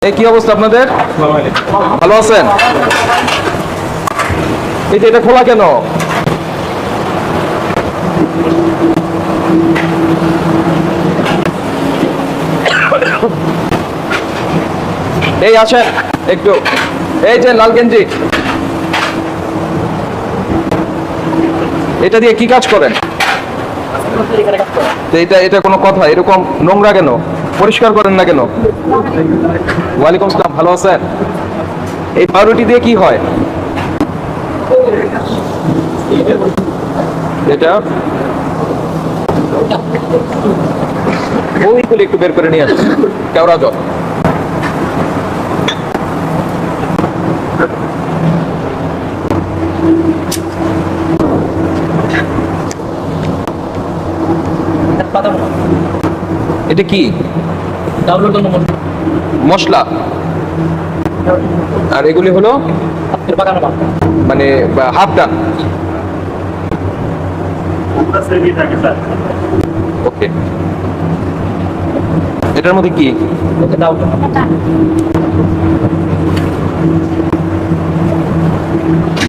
এই কি অবস্থা আপনাদের? ভালো আছেন? এই যে এটা খোলা কেন? এই আছেন একটু, এই যে লাল গেঞ্জি, এটা দিয়ে কি কাজ করেন? তো এটা এটা কোনো কথা? এরকম নোংরা কেন? পরিষ্কার করেন না কেন? ওয়ালাইকুম আসসালাম, ভালো আছেন? এই পাউরুটি দিয়ে কি হয়? এটা ওইগুলো একটু বের করে নিয়ে আসেন, কেওড়া জল। এটা কি মশলা? আর এগুলি হলো মানে হাফ ডান। ওকে, এটার মধ্যে কি?